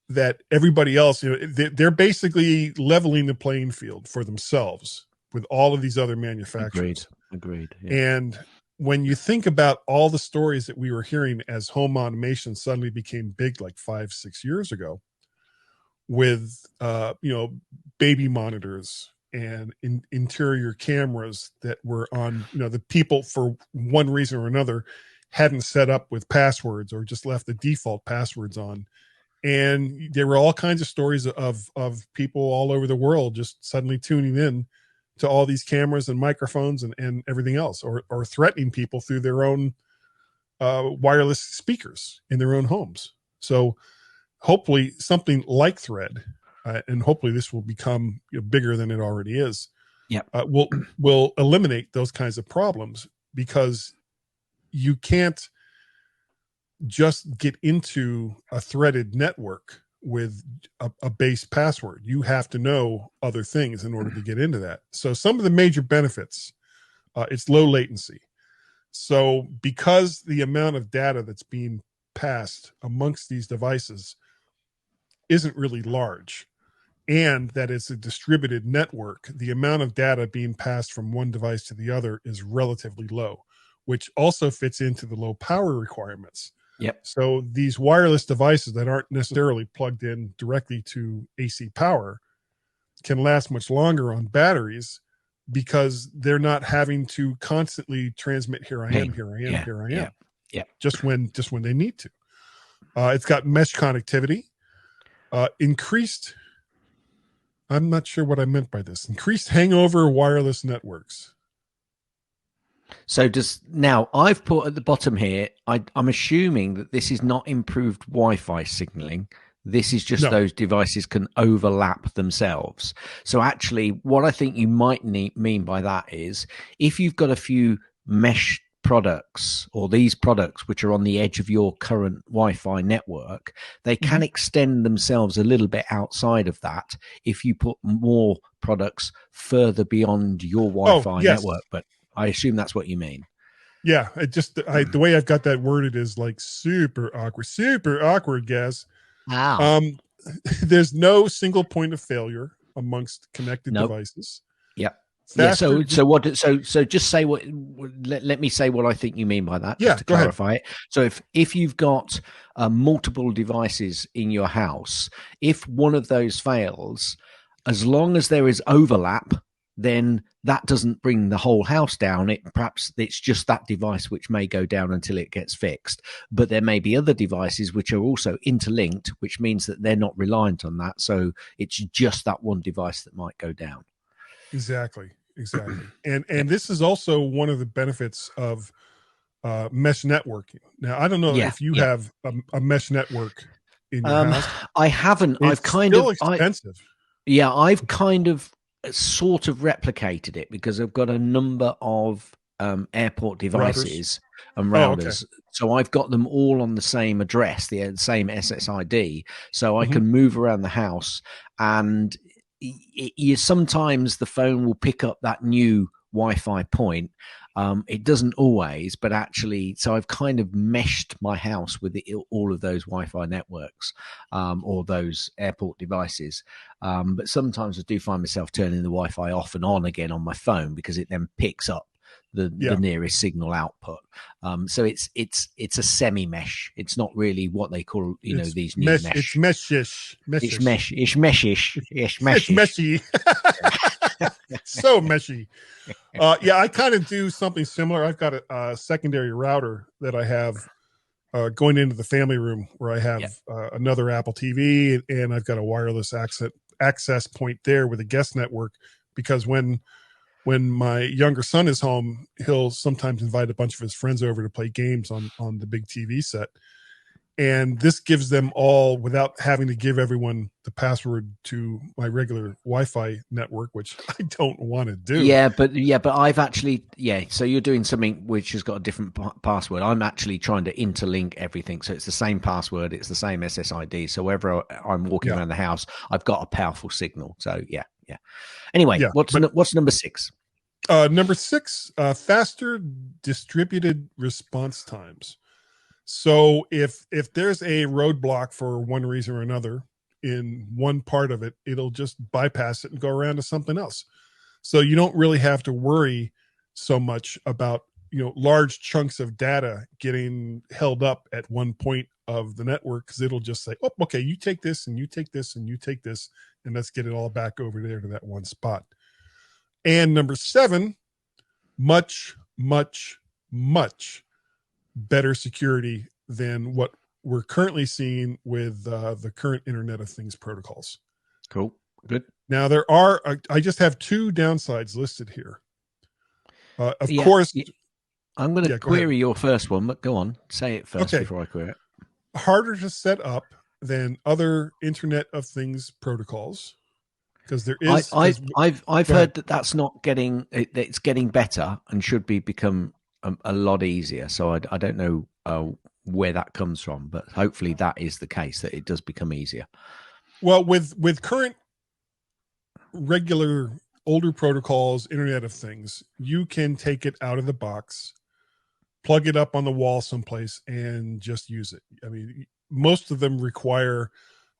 that everybody else, they're basically leveling the playing field for themselves with all of these other manufacturers. Agreed. Yeah. And when you think about all the stories that we were hearing as home automation suddenly became big, like 5-6 years ago, with baby monitors and interior cameras that were on, the people for one reason or another hadn't set up with passwords or just left the default passwords on. And there were all kinds of stories of people all over the world just suddenly tuning in to all these cameras and microphones and everything else, or threatening people through their own wireless speakers in their own homes. So hopefully something like Thread, and hopefully this will become bigger than it already is, will eliminate those kinds of problems, because you can't just get into a threaded network with a base password. You have to know other things in order to get into that. So some of the major benefits, it's low latency. So because the amount of data that's being passed amongst these devices isn't really large, and that it's a distributed network, the amount of data being passed from one device to the other is relatively low, which also fits into the low power requirements. Yep. So these wireless devices that aren't necessarily plugged in directly to AC power can last much longer on batteries, because they're not having to constantly transmit, here I am. Yeah. Just when they need to. It's got mesh connectivity, increased. I'm not sure what I meant by this. Increased hangover wireless networks. So now I've put at the bottom here, I'm assuming that this is not improved Wi-Fi signaling. This is just those devices can overlap themselves. So actually what I think you might mean by that is, if you've got a few mesh products, or these products which are on the edge of your current Wi-Fi network, they can extend themselves a little bit outside of that if you put more products further beyond your Wi-Fi network. But I assume that's what you mean. Yeah, the way I've got that worded is like super awkward, Gaz. Wow. There's no single point of failure amongst connected devices. Yep. Faster, So just say what. Let me say what I think you mean by that. Just to clarify it. So if you've got multiple devices in your house, if one of those fails, as long as there is overlap, then that doesn't bring the whole house down. Perhaps it's just that device which may go down until it gets fixed. But there may be other devices which are also interlinked, which means that they're not reliant on that. So it's just that one device that might go down. Exactly. And this is also one of the benefits of mesh networking. Now, I don't know if you have a mesh network in your house. I haven't. It's still expensive. I've kind of sort of replicated it, because I've got a number of airport devices and routers. So I've got them all on the same address, the same SSID, so I can move around the house, and sometimes the phone will pick up that new Wi-Fi point, It doesn't always, but actually, so I've kind of meshed my house with all of those Wi-Fi networks, or those airport devices. But sometimes I do find myself turning the Wi-Fi off and on again on my phone because it then picks up the nearest signal output. So it's a semi-mesh. It's not really what they call, these new mesh. It's meshish. It's mesh. It's meshish. It's meshish. It's meshy. So meshy. I kind of do something similar. I've got a secondary router that I have going into the family room where I have another Apple TV, and I've got a wireless access point there with a guest network, because when my younger son is home, he'll sometimes invite a bunch of his friends over to play games on the big TV set. And this gives them all, without having to give everyone the password to my regular Wi-Fi network, which I don't want to do. Yeah, but I've actually, so you're doing something which has got a different password. I'm actually trying to interlink everything. So it's the same password, it's the same SSID. So wherever I'm walking around the house, I've got a powerful signal. So yeah. Anyway, what's number 6? Number 6, faster distributed response times. So if there's a roadblock for one reason or another in one part of it, it'll just bypass it and go around to something else. So you don't really have to worry so much about, large chunks of data getting held up at one point of the network, because it'll just say, oh, okay, you take this and you take this and you take this, and let's get it all back over there to that one spot. And number 7, much, much, much better security than what we're currently seeing with the current Internet of Things protocols. Cool. Good. Now, there are, I just have 2 downsides listed here. Of course. I'm going to query your first one, but go on. Say it first before I query it. Harder to set up than other Internet of Things protocols. Because there is, I've heard that's not getting, it's getting better and should become a lot easier. So I don't know where that comes from, but hopefully that is the case, that it does become easier. Well, with current regular older protocols, Internet of Things, you can take it out of the box, plug it up on the wall someplace, and just use it. I mean, most of them require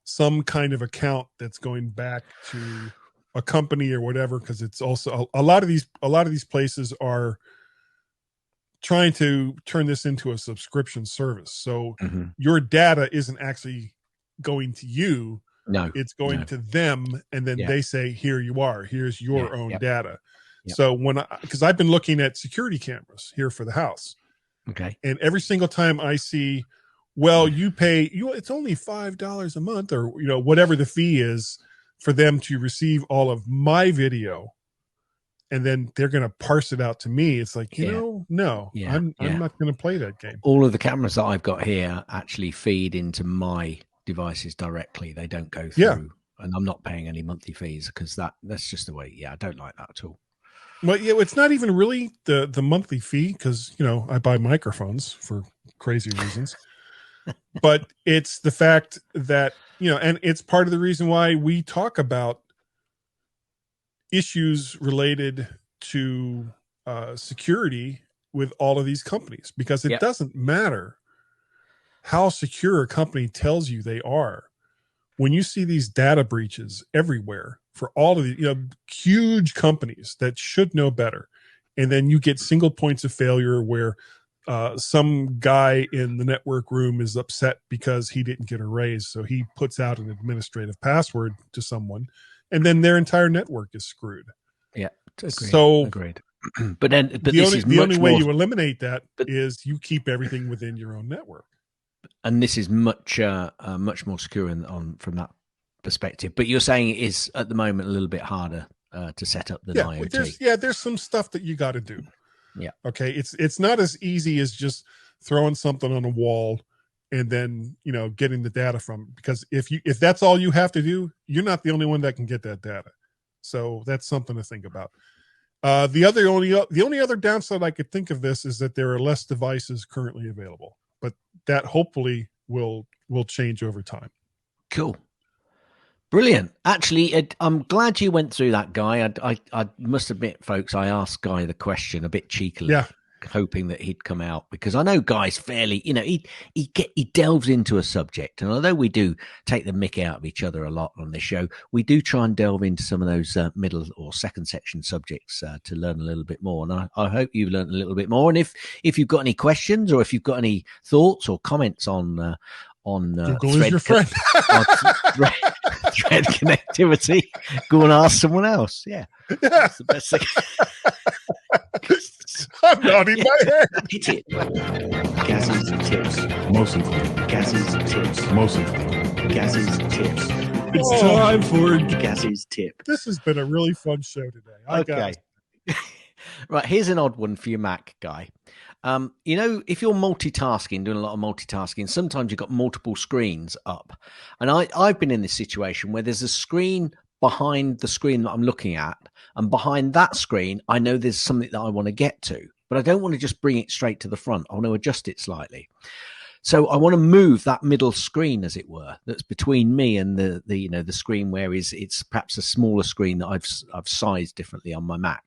some kind of account that's going back to a company or whatever, because it's also a lot of these places are trying to turn this into a subscription service. So your data isn't actually going to you. No, it's going to them. And then they say, here you are, here's your own data. Yep. So because I've been looking at security cameras here for the house. Okay. And every single time I see, well, you pay, it's only $5 a month, or, whatever the fee is for them to receive all of my video, and then they're going to parse it out to me. It's like, no, I'm not going to play that game. All of the cameras that I've got here actually feed into my devices directly. They don't go through, and I'm not paying any monthly fees, because that's just the way. I don't like that at all. Well, it's not even really the monthly fee, because, I buy microphones for crazy reasons. But it's the fact that, and it's part of the reason why we talk about issues related to security with all of these companies, because it doesn't matter how secure a company tells you they are. When you see these data breaches everywhere for all of the huge companies that should know better, and then you get single points of failure where some guy in the network room is upset because he didn't get a raise, so he puts out an administrative password to someone, and then their entire network is screwed. Yeah, agreed. So agreed. But the only way you eliminate that is you keep everything within your own network. And this is much more secure from that perspective. But you're saying it is at the moment a little bit harder to set up than IoT. There's some stuff that you got to do. Yeah. Okay. It's not as easy as just throwing something on a wall and then, getting the data from, because if that's all you have to do, you're not the only one that can get that data. So that's something to think about. The only other downside I could think of this is that there are less devices currently available, but that hopefully will change over time. Cool. Brilliant. Actually, I'm glad you went through that, Guy. I must admit, folks, I asked Guy the question a bit cheekily, Yeah. hoping that he'd come out, because I know Guy's fairly, he delves into a subject, and although we do take the mick out of each other a lot on this show, we do try and delve into some of those middle or second section subjects to learn a little bit more. And I hope you've learned a little bit more. And if you've got any questions or if you've got any thoughts or comments on Google is your friend. Thread connectivity, go and ask someone else. Yeah. That's the best thing. I'm nodding my head. Hit it. Gaz's tips. Mostly. Gaz's tips. Mostly. Gaz's tips. It's time for Gaz's tip. This has been a really fun show today. Okay. Right, here's an odd one for your Mac, Guy. If you're multitasking, doing a lot of multitasking, sometimes you've got multiple screens up. And I've been in this situation where there's a screen behind the screen that I'm looking at. And behind that screen, I know there's something that I want to get to. But I don't want to just bring it straight to the front. I want to adjust it slightly. So I want to move that middle screen, as it were, that's between me and the screen where it's perhaps a smaller screen that I've sized differently on my Mac.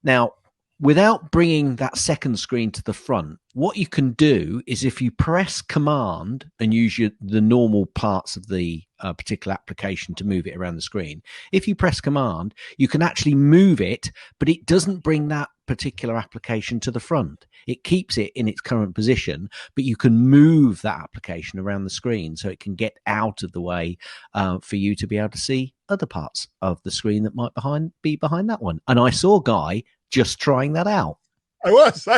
Now, without bringing that second screen to the front, what you can do is if you press Command and use the normal parts of the particular application to move it around the screen, if you press Command, you can actually move it, but it doesn't bring that particular application to the front. It keeps it in its current position, but you can move that application around the screen so it can get out of the way for you to be able to see other parts of the screen that might be behind that one. And I saw Guy just trying that out. I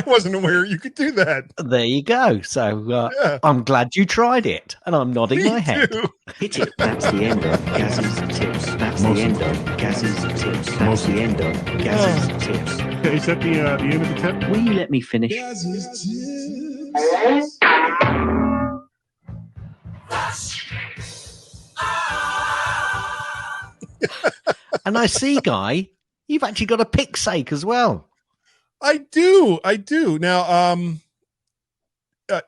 wasn't aware you could do that. There you go. So I'm glad you tried it, and I'm nodding my head. Hit it. That's the end of Gaz's tips. That's the end of Gaz's tips. That's the end of Gaz's tips. Is that the end of the tip? Will you let me finish? And I see, Guy, you've actually got a picksake as well. I do. Now,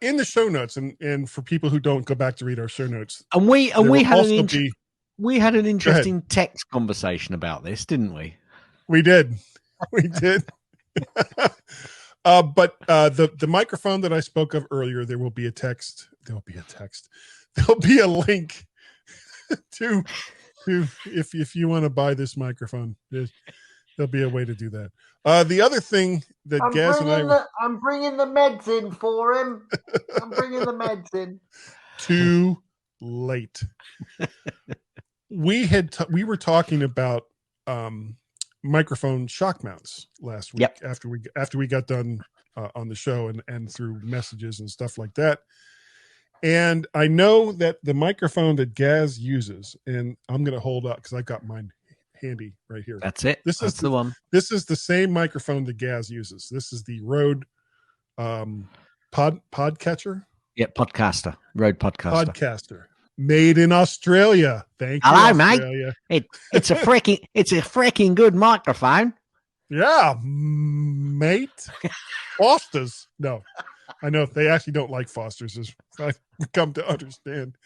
in the show notes, and for people who don't go back to read our show notes, and we had an interesting text conversation about this, didn't we? We did. But the microphone that I spoke of earlier, there will be a text. There'll be a link to if you want to buy this microphone. There'll be a way to do that. The other thing that Gaz and I'm bringing the meds in for him. I'm bringing the meds in. Too late. We were talking about microphone shock mounts last week. Yep. after we got done on the show and through messages and stuff like that. And I know that the microphone that Gaz uses, and I'm going to hold up because I got mine handy right here. That's it. That's the one. This is the same microphone that Gaz uses. This is the Rode Podcatcher. Yeah, Podcaster. Rode Podcaster. Made in Australia. Thank you. Hello, Australia. mate. It's a freaking good microphone. Yeah, mate. Fosters. No. I know they actually don't like Fosters, as I've come to understand.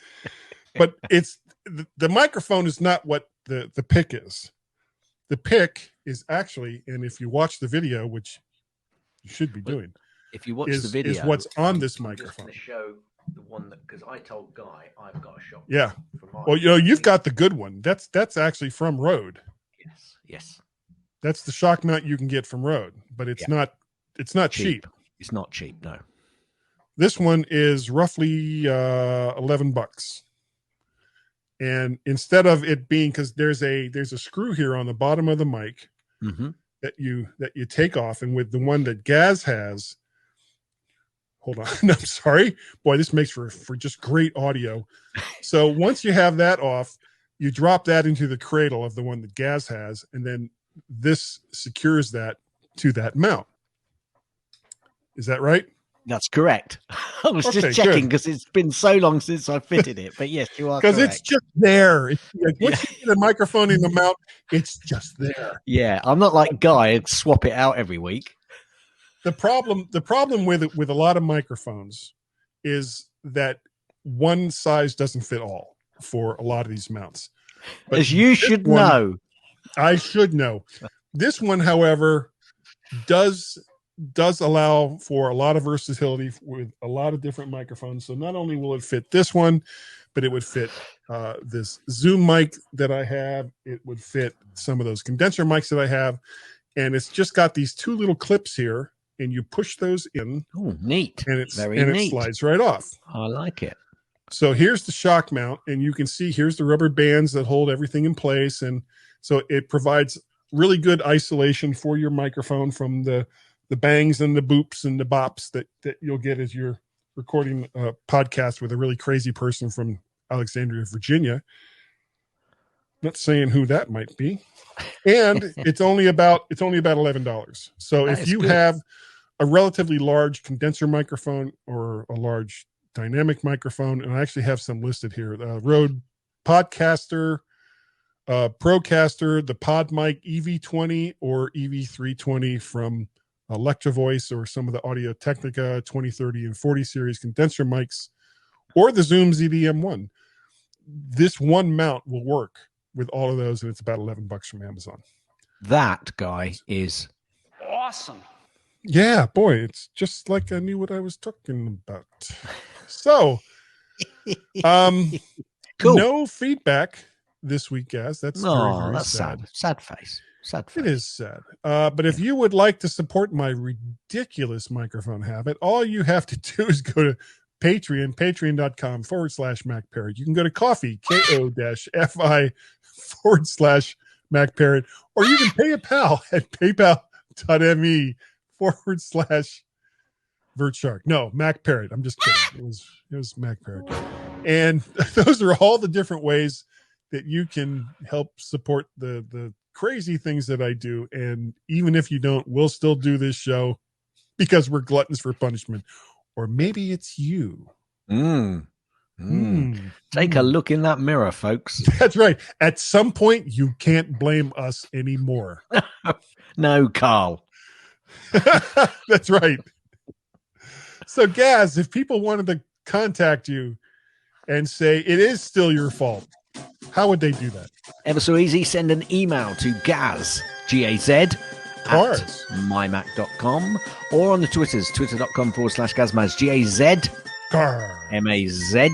But it's the microphone is not what the pick is. The pick is actually, and if you watch the video, which you should be doing, if you watch the video, is what's on this microphone. I'm just going to show the one that, because I told Guy I've got a shot. Yeah. Well, you've got the good one. That's actually from Rode. Yes. That's the shock mount you can get from Rode, but it's not cheap. It's not cheap, no. This one is roughly $11. And instead of it being, because there's a screw here on the bottom of the mic that you take off, and with the one that Gaz has, hold on, I'm sorry, boy, this makes for just great audio. So once you have that off, you drop that into the cradle of the one that Gaz has, and then this secures that to that mount. Is that right? That's correct. I was just checking because it's been so long since I fitted it. But yes, you are correct. Because it's just there. Once you get a microphone in the mount, it's just there. Yeah, I'm not like Guy and swap it out every week. The problem with a lot of microphones is that one size doesn't fit all for a lot of these mounts. But As you this should one, know. I should know. This one, however, does allow for a lot of versatility with a lot of different microphones. So not only will it fit this one, but it would fit this Zoom mic that I have. It would fit some of those condenser mics that I have. And it's just got these two little clips here, and you push those in. Oh, neat. And it neat. slides right off. I like it. So here's the shock mount, and you can see here's the rubber bands that hold everything in place. And so it provides really good isolation for your microphone from the bangs and the boops and the bops that you'll get as you're recording a podcast with a really crazy person from Alexandria, Virginia. Not saying who that might be. And it's only about $11. So if you have a relatively large condenser microphone or a large dynamic microphone, and I actually have some listed here, Rode Podcaster, Procaster, the PodMic EV20 or EV320 from Electro Voice, or some of the Audio Technica 2030 and 40 series condenser mics, or the Zoom ZDM1. This one mount will work with all of those, and it's about $11 from Amazon. That guy is awesome. Yeah, boy, it's just like I knew what I was talking about. So, cool. No feedback this week, guys. That's very, very that's sad. Sad face. It is sad. But if you would like to support my ridiculous microphone habit, all you have to do is go to Patreon, patreon.com/MacParrot. You can go to Coffee, ko-fi/MacParrot, or you can pay a pal at paypal.me/VertShark. No, MacParrot. I'm just kidding. It was MacParrot. And those are all the different ways that you can help support the crazy things that I do. And even if you don't, we'll still do this show because we're gluttons for punishment. Or maybe it's you. Take a look in that mirror, folks. That's right. At some point, you can't blame us anymore. No, Carl. That's right. So, Gaz, if people wanted to contact you and say it is still your fault, how would they do that? Ever so easy. Send an email to Gaz, G-A-Z, at mymac.com, or on the Twitters, twitter.com/Gazmaz, G-A-Z, M-A-Z.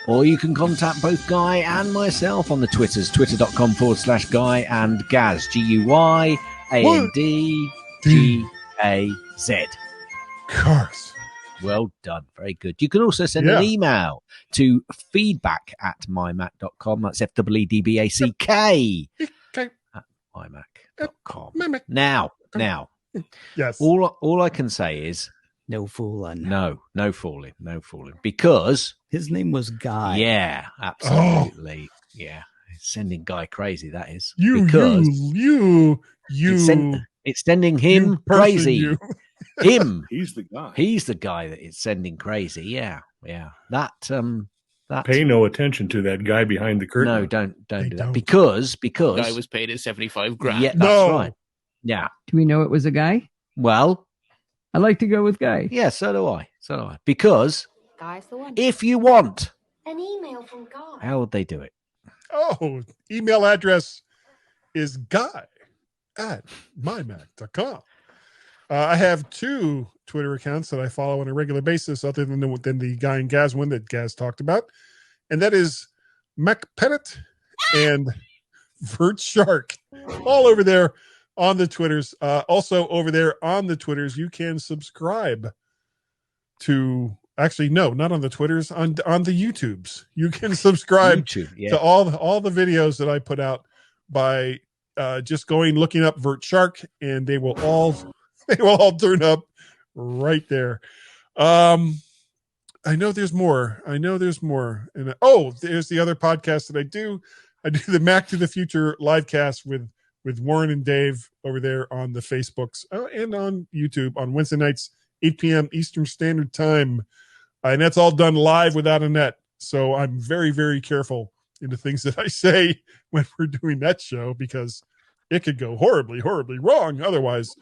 Or you can contact both Guy and myself on the Twitters, twitter.com/Guy and Gaz, G-U-Y-A-N-D-G-A-Z. Cars. Well done. Very good. You can also send an email to feedback@mymac.com. That's F-E-E-D-B-A-C-K at mymac.com. Now. Yes. All I can say is no fooling. No fooling. Because his name was Guy. Yeah, absolutely. Oh. Yeah. Sending Guy crazy, that is. You. It's sending him crazy. Him. He's the guy. He's the guy that is sending crazy. Yeah. That pay no attention to that guy behind the curtain. No, don't do that. Because the guy was paid his $75,000. Yeah, that's right. Yeah. Do we know it was a guy? Well, I like to go with Guy. Yeah, so do I. Because Guy's the one. If you want an email from Guy, how would they do it? Oh, email address is guy@mymac.com. I have two Twitter accounts that I follow on a regular basis, other than the Guy and Gaz one that Gaz talked about, and that is MacParrot and VertShark, all over there on the Twitters. Also over there on the Twitters, you can subscribe to. Actually, no, not on the Twitters, on the YouTubes. You can subscribe to all the videos that I put out by just looking up VertShark, and they will all turn up right there. I know there's more. And there's the other podcast that I do. I do the Mac to the Future live cast with Warren and Dave over there on the Facebooks and on YouTube on Wednesday nights, 8 p.m. Eastern Standard Time. And that's all done live without a net. So I'm very, very careful in the things that I say when we're doing that show, because it could go horribly, horribly wrong otherwise.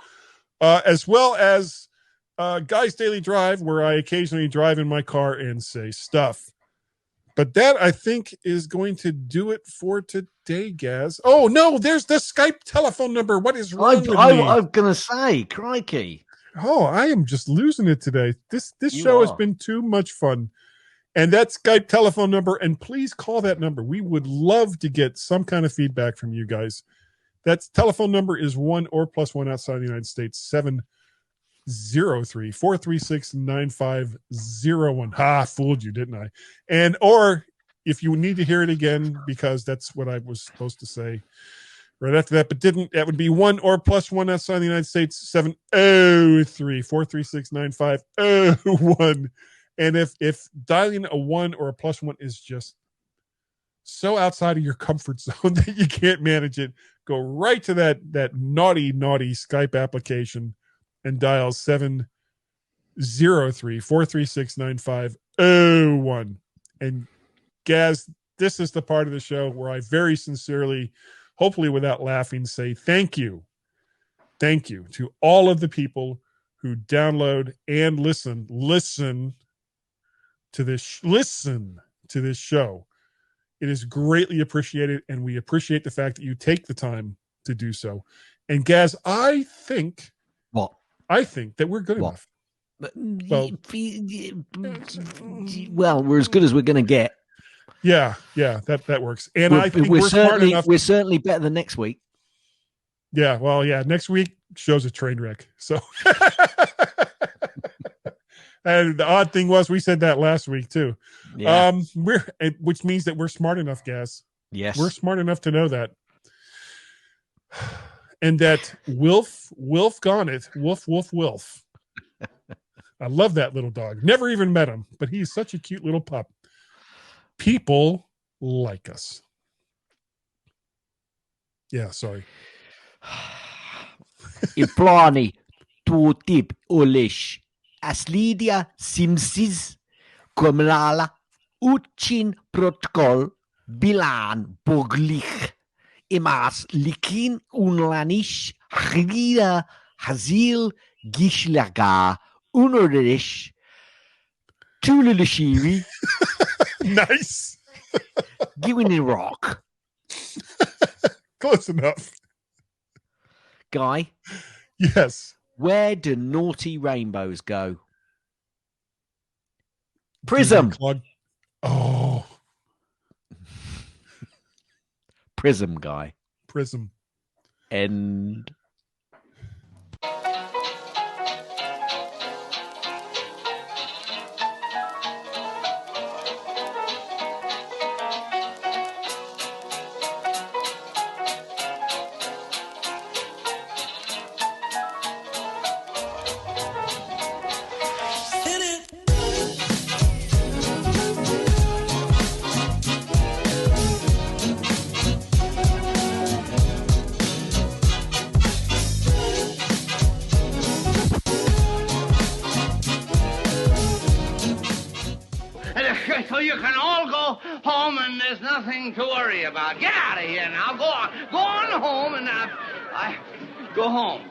As well as Guy's Daily Drive, where I occasionally drive in my car and say stuff. But that, I think, is going to do it for today, Gaz. Oh, no, there's the Skype telephone number. What is wrong with me? I'm going to say, crikey. Oh, I am just losing it today. This You show has are. been too much fun. And that Skype telephone number, and please call that number. We would love to get some kind of feedback from you guys. That telephone number is 1 or +1 outside the United States, 703-436-9501. Ha, fooled you, didn't I? And or if you need to hear it again, because that's what I was supposed to say right after that, but didn't, that would be 1 or +1 outside the United States, 703-436-9501. And if dialing a 1 or a +1 is just so outside of your comfort zone that you can't manage it, go right to that naughty Skype application and dial 703-436-9501. And Gaz, this is the part of the show where I very sincerely, hopefully without laughing, say thank you to all of the people who download and listen to this show. It is greatly appreciated, and we appreciate the fact that you take the time to do so. And Gaz, I think that we're good enough. Well, we're as good as we're going to get. Yeah, that works. And I think we're smart enough. We're certainly better than next week. Yeah, well, yeah, next week show's a train wreck. So, and the odd thing was, we said that last week too. Yeah. Which means that we're smart enough, Gaz. Yes, we're smart enough to know that, and that Wilf gone it, Wilf. I love that little dog. Never even met him, but he's such a cute little pup. People like us. Yeah, sorry. I plani tu tip olish aslidia simsis komrala uchin protocol bilan boglich imas likin unlanish hrida hazil gishlaga unorish tululishiri. Nice. Giving it rock. Close enough. Guy. Yes. Where do naughty rainbows go? Prism. Oh. Prism, Guy. Prism. End. So you can all go home and there's nothing to worry about. Get out of here now. Go on home and go home.